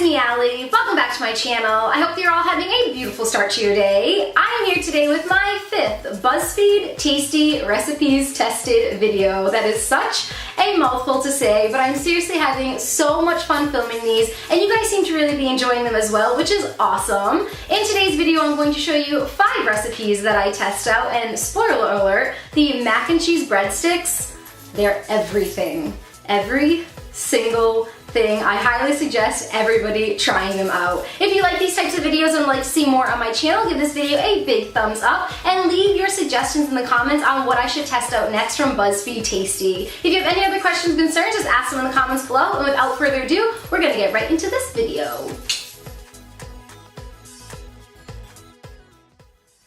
me, Allie. Welcome back to my channel. I hope you're all having a beautiful start to your day. I am here today with my 5th BuzzFeed Tasty Recipes Tested video. That is such a mouthful to say, but I'm seriously having so much fun filming these, and you guys seem to really be enjoying them as well, which is awesome. In today's video, I'm going to show you 5 recipes that I test out, and spoiler alert, the mac and cheese breadsticks, they're everything. Every single thing. I highly suggest everybody trying them out. If you like these types of videos and would like to see more on my channel, give this video a big thumbs up and leave your suggestions in the comments on what I should test out next from BuzzFeed Tasty. If you have any other questions or concerns, just ask them in the comments below, and without further ado, we're gonna get right into this video.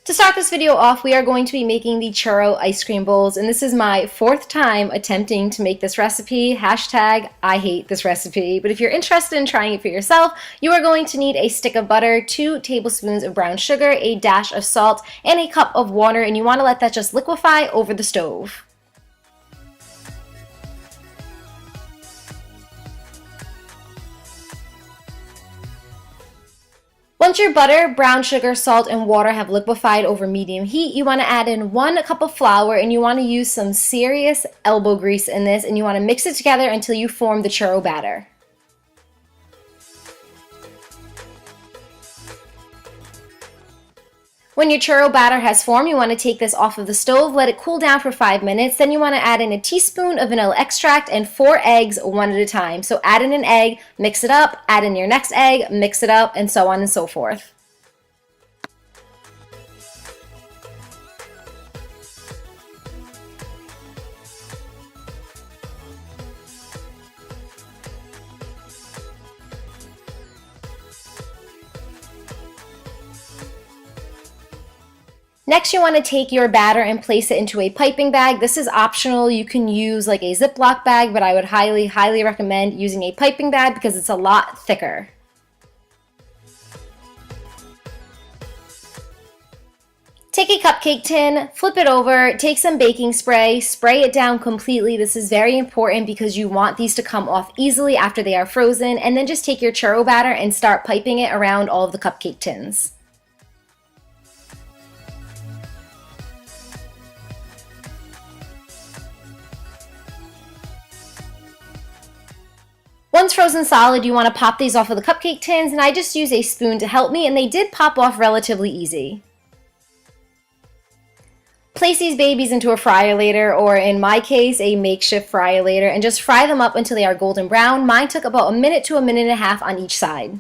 To start this video off, we are going to be making the churro ice cream bowls, and this is my 4th time attempting to make this recipe. Hashtag I hate this recipe. But if you're interested in trying it for yourself, you are going to need a stick of butter, 2 tablespoons of brown sugar, a dash of salt, and a cup of water, and you want to let that just liquefy over the stove. Once your butter, brown sugar, salt, and water have liquefied over medium heat, you want to add in 1 cup of flour, and you want to use some serious elbow grease in this, and you want to mix it together until you form the churro batter. When your churro batter has formed, you want to take this off of the stove, let it cool down for 5 minutes. Then you want to add in a teaspoon of vanilla extract and 4 eggs, one at a time. So add in an egg, mix it up, add in your next egg, mix it up, and so on and so forth. Next, you want to take your batter and place it into a piping bag. This is optional. You can use like a Ziploc bag, but I would highly recommend using a piping bag because it's a lot thicker. Take a cupcake tin, flip it over, take some baking spray, spray it down completely. This is very important because you want these to come off easily after they are frozen, and then just take your churro batter and start piping it around all of the cupcake tins. Once frozen solid, you want to pop these off of the cupcake tins, and I just use a spoon to help me, and they did pop off relatively easy. Place these babies into a fryer later, or in my case, a makeshift fryer later, and just fry them up until they are golden brown. Mine took about 1 minute to 1.5 minutes on each side.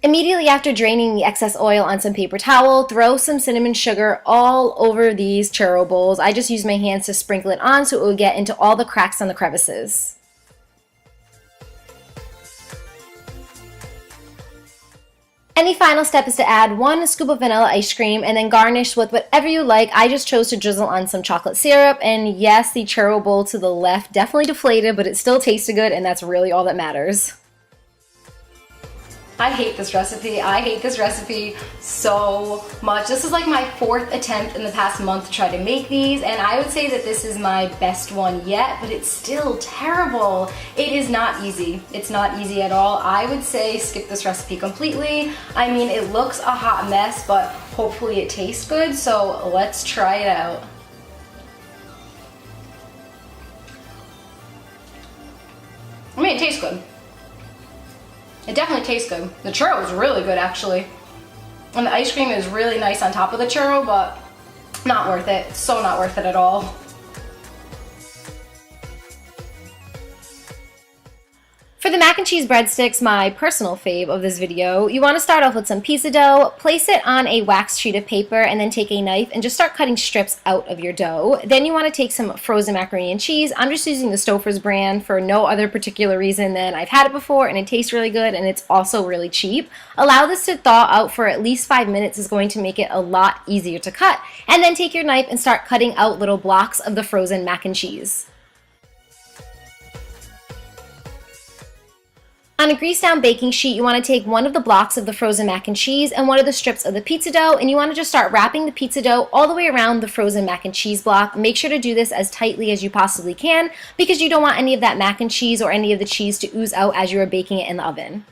Immediately after draining the excess oil on some paper towel, throw some cinnamon sugar all over these churro bowls. I just use my hands to sprinkle it on so it will get into all the cracks and the crevices. And the final step is to add 1 scoop of vanilla ice cream and then garnish with whatever you like. I just chose to drizzle on some chocolate syrup, and yes, the churro bowl to the left definitely deflated, but it still tasted good, and that's really all that matters. I hate this recipe. I hate this recipe so much. This is like my 4th attempt in the past month to try to make these, and I would say that this is my best one yet, but it's still terrible. It is not easy. It's not easy at all. I would say skip this recipe completely. I mean, it looks a hot mess, but hopefully it tastes good, so let's try it out. I mean, it tastes good. It definitely tastes good. The churro is really good, actually. And the ice cream is really nice on top of the churro, but not worth it. So not worth it at all. For the mac and cheese breadsticks, my personal fave of this video, you want to start off with some pizza dough, place it on a wax sheet of paper, and then take a knife and just start cutting strips out of your dough. Then you want to take some frozen macaroni and cheese. I'm just using the Stouffer's brand for no other particular reason than I've had it before and it tastes really good and it's also really cheap. Allow this to thaw out for at least 5 minutes is going to make it a lot easier to cut. And then take your knife and start cutting out little blocks of the frozen mac and cheese. On a greased down baking sheet, you want to take one of the blocks of the frozen mac and cheese and one of the strips of the pizza dough, and you want to just start wrapping the pizza dough all the way around the frozen mac and cheese block. Make sure to do this as tightly as you possibly can because you don't want any of that mac and cheese or any of the cheese to ooze out as you are baking it in the oven.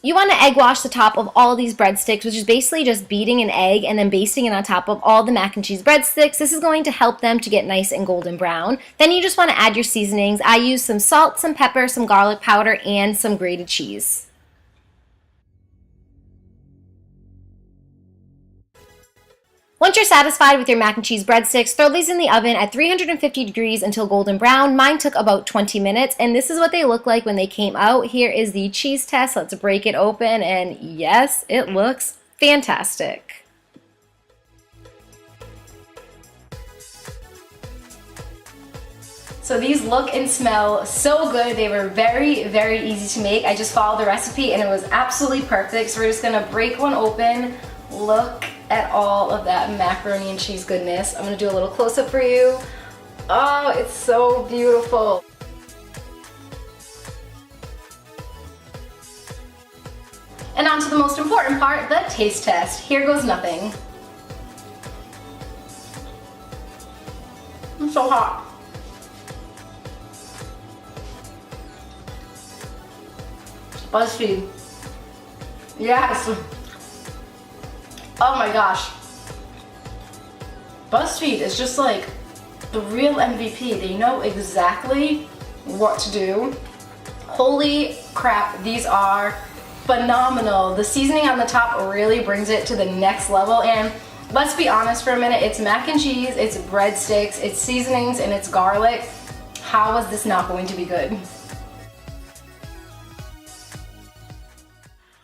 You want to egg wash the top of all of these breadsticks, which is basically just beating an egg and then basting it on top of all the mac and cheese breadsticks. This is going to help them to get nice and golden brown. Then you just want to add your seasonings. I use some salt, some pepper, some garlic powder, and some grated cheese. Once you're satisfied with your mac and cheese breadsticks, throw these in the oven at 350 degrees until golden brown. Mine took about 20 minutes, and this is what they look like when they came out. Here is the cheese test. Let's break it open, and yes, it looks fantastic. So these look and smell so good. They were very, very easy to make. I just followed the recipe, and it was absolutely perfect. So we're just gonna break one open. Look at all of that macaroni and cheese goodness. I'm gonna do a little close-up for you. Oh, it's so beautiful. And on to the most important part, the taste test. Here goes nothing. It's so hot. Buzzfeed. Yes. Oh my gosh. Buzzfeed is just like the real MVP. They know exactly what to do. Holy crap, these are phenomenal. The seasoning on the top really brings it to the next level, and let's be honest for a minute, it's mac and cheese, it's breadsticks, it's seasonings, and it's garlic. How is this not going to be good?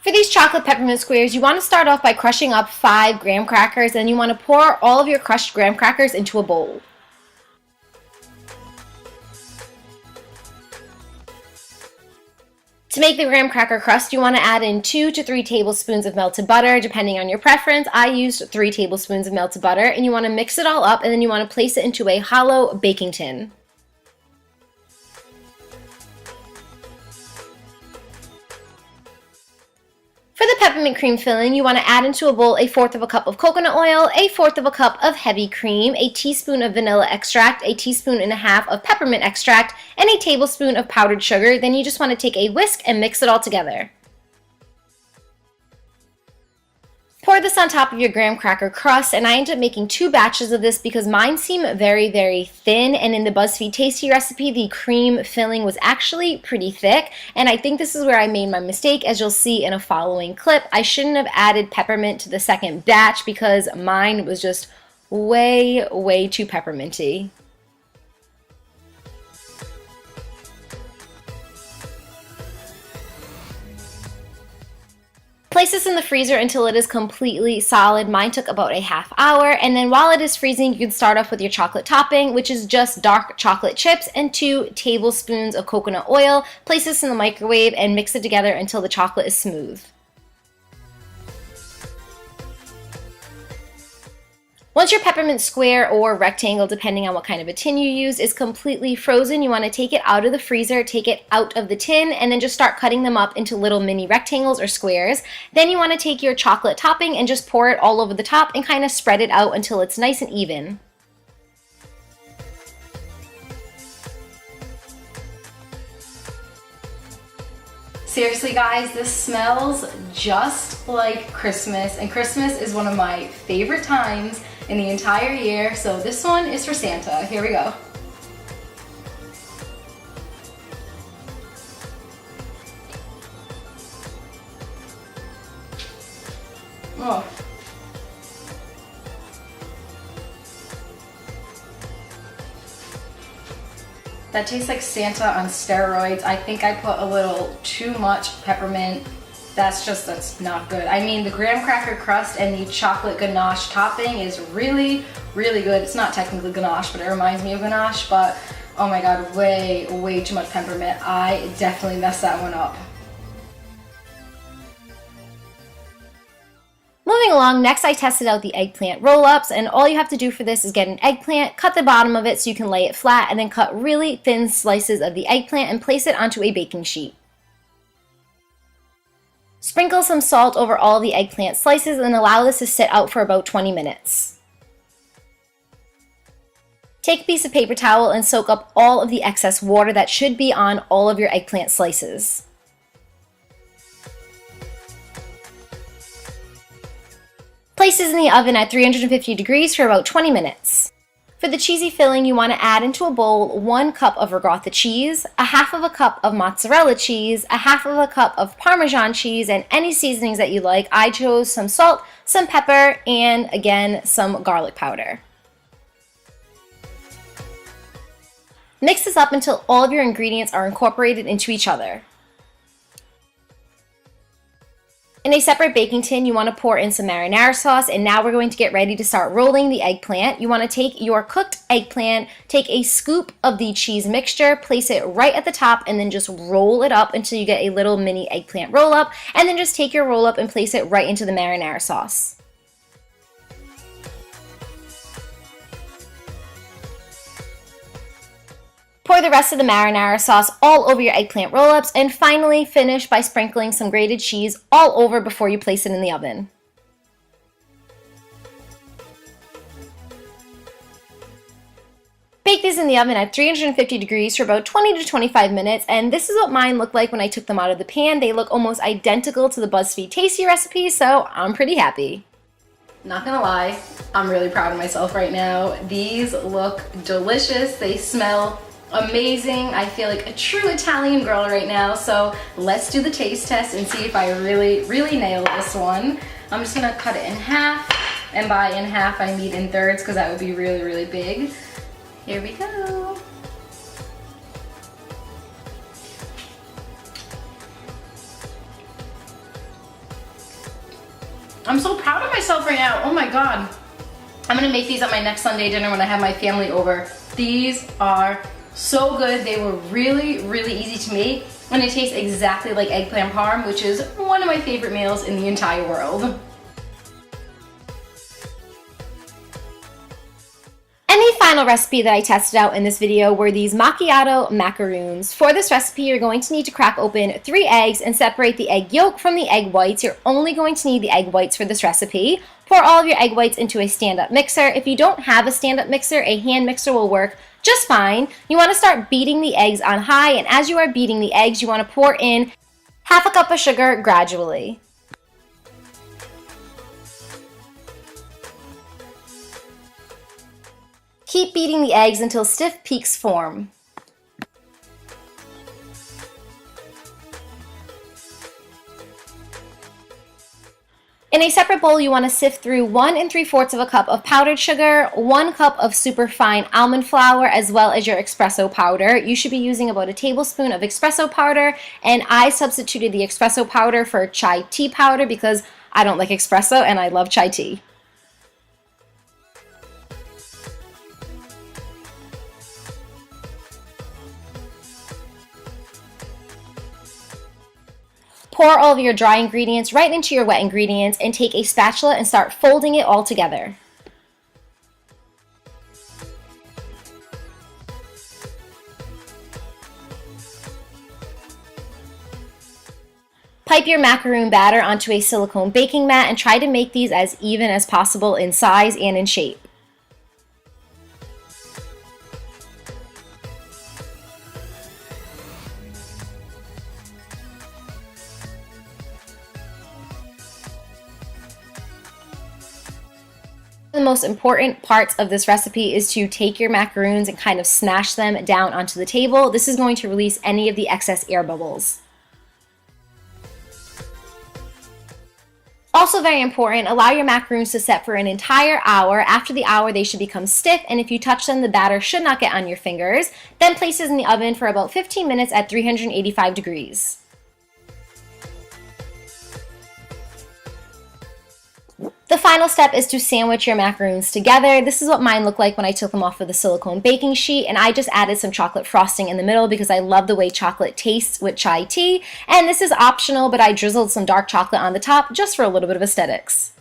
For these chocolate peppermint squares, you want to start off by crushing up 5 graham crackers, and you want to pour all of your crushed graham crackers into a bowl. To make the graham cracker crust, you want to add in 2 to 3 tablespoons of melted butter, depending on your preference. I used 3 tablespoons of melted butter, and you want to mix it all up, and then you want to place it into a hollow baking tin. For the peppermint cream filling, you want to add into a bowl 1/4 cup of coconut oil, 1/4 cup of heavy cream, a teaspoon of vanilla extract, a teaspoon and a half of peppermint extract, and a tablespoon of powdered sugar. Then you just want to take a whisk and mix it all together. Pour this on top of your graham cracker crust, and I ended up making 2 batches of this because mine seem very, very thin, and in the Buzzfeed Tasty recipe, the cream filling was actually pretty thick, and I think this is where I made my mistake. As you'll see in a following clip, I shouldn't have added peppermint to the second batch because mine was just way, way too pepperminty. Place this in the freezer until it is completely solid. Mine took about a ½ hour, and then while it is freezing, you can start off with your chocolate topping, which is just dark chocolate chips and 2 tablespoons of coconut oil. Place this in the microwave and mix it together until the chocolate is smooth. Once your peppermint square or rectangle, depending on what kind of a tin you use, is completely frozen, you want to take it out of the freezer, take it out of the tin, and then just start cutting them up into little mini rectangles or squares. Then you want to take your chocolate topping and just pour it all over the top and kind of spread it out until it's nice and even. Seriously guys, this smells just like Christmas, and Christmas is one of my favorite times in the entire year, so this one is for Santa. Here we go. Oh. That tastes like Santa on steroids. I think I put a little too much peppermint. That's not good. I mean, the graham cracker crust and the chocolate ganache topping is really, really good. It's not technically ganache, but it reminds me of ganache, but oh my god, way, way too much peppermint. I definitely messed that one up. Moving Moving along, next I tested out the eggplant roll-ups, and all you have to do for this is get an eggplant, cut the bottom of it so you can lay it flat, and then cut really thin slices of the eggplant and place it onto a baking sheet. Sprinkle some salt over all the eggplant slices and allow this to sit out for about 20 minutes. Take a piece of paper towel and soak up all of the excess water that should be on all of your eggplant slices. Place this in the oven at 350 degrees for about 20 minutes. For the cheesy filling, you want to add into a bowl 1 cup of ricotta cheese, a half of a cup of mozzarella cheese, a half of a cup of Parmesan cheese, and any seasonings that you like. I chose some salt, some pepper, and again, some garlic powder. Mix this up until all of your ingredients are incorporated into each other. In a separate baking tin, you want to pour in some marinara sauce, and now we're going to get ready to start rolling the eggplant. You want to take your cooked eggplant, take a scoop of the cheese mixture, place it right at the top, and then just roll it up until you get a little mini eggplant roll up, and then just take your roll up and place it right into the marinara sauce. Pour the rest of the marinara sauce all over your eggplant roll-ups, and finally finish by sprinkling some grated cheese all over before you place it in the oven. Bake these in the oven at 350 degrees for about 20 to 25 minutes, and this is what mine looked like when I took them out of the pan. They look almost identical to the Buzzfeed Tasty recipe, so I'm pretty happy. Not gonna lie, I'm really proud of myself right now. These look delicious. They smell amazing. I feel like a true Italian girl right now, so let's do the taste test and see if I really nail this one. I'm just gonna cut it in half, and by in half I mean in thirds because that would be really big. Here we go. I'm so proud of myself right now. Oh my god. I'm gonna make these at my next Sunday dinner when I have my family over. These are so good. They were really easy to make, and it tastes exactly like eggplant parm, which is one of my favorite meals in the entire world. And the final recipe that I tested out in this video were these macchiato macaroons. For this recipe, you're going to need to crack open 3 eggs and separate the egg yolk from the egg whites. You're only going to need the egg whites for this recipe. Pour all of your egg whites into a stand-up mixer. If you don't have a stand-up mixer, a hand mixer will work just fine. You want to start beating the eggs on high, and as you are beating the eggs, you want to pour in half a cup of sugar gradually. Keep beating the eggs until stiff peaks form. In a separate bowl, you want to sift through 1 3/4 cup of powdered sugar, 1 cup of super fine almond flour, as well as your espresso powder. You should be using about a tablespoon of espresso powder, and I substituted the espresso powder for chai tea powder because I don't like espresso and I love chai tea. Pour all of your dry ingredients right into your wet ingredients and take a spatula and start folding it all together. Pipe your macaroon batter onto a silicone baking mat and try to make these as even as possible in size and in shape. The most important parts of this recipe is to take your macaroons and kind of smash them down onto the table. This is going to release any of the excess air bubbles. Also very important, allow your macaroons to set for an entire hour. After the hour, they should become stiff, and if you touch them, the batter should not get on your fingers. Then place this in the oven for about 15 minutes at 385 degrees. The final step is to sandwich your macaroons together. This is what mine looked like when I took them off of the silicone baking sheet, and I just added some chocolate frosting in the middle because I love the way chocolate tastes with chai tea. And this is optional, but I drizzled some dark chocolate on the top just for a little bit of aesthetics.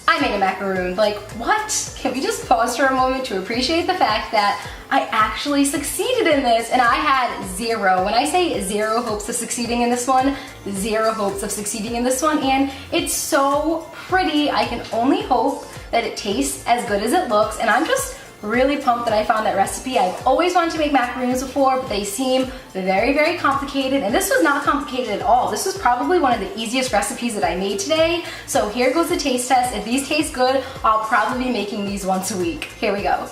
I made a macaroon. Like, what? Can we just pause for a moment to appreciate the fact that I actually succeeded in this, and I had zero. When I say zero hopes of succeeding in this one, zero hopes of succeeding in this one, and it's so pretty. I can only hope that it tastes as good as it looks, and I'm just really pumped that I found that recipe. I've always wanted to make macaroons before, but they seem very, very complicated, and this was not complicated at all. This was probably one of the easiest recipes that I made today. So here goes the taste test. If these taste good, I'll probably be making these once a week. Here we go.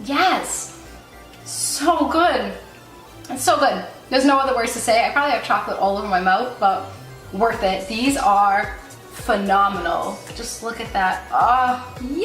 Yes, so good. It's so good. There's no other words to say. I probably have chocolate all over my mouth, but worth it. These are phenomenal. Just look at that. Ah, yeah.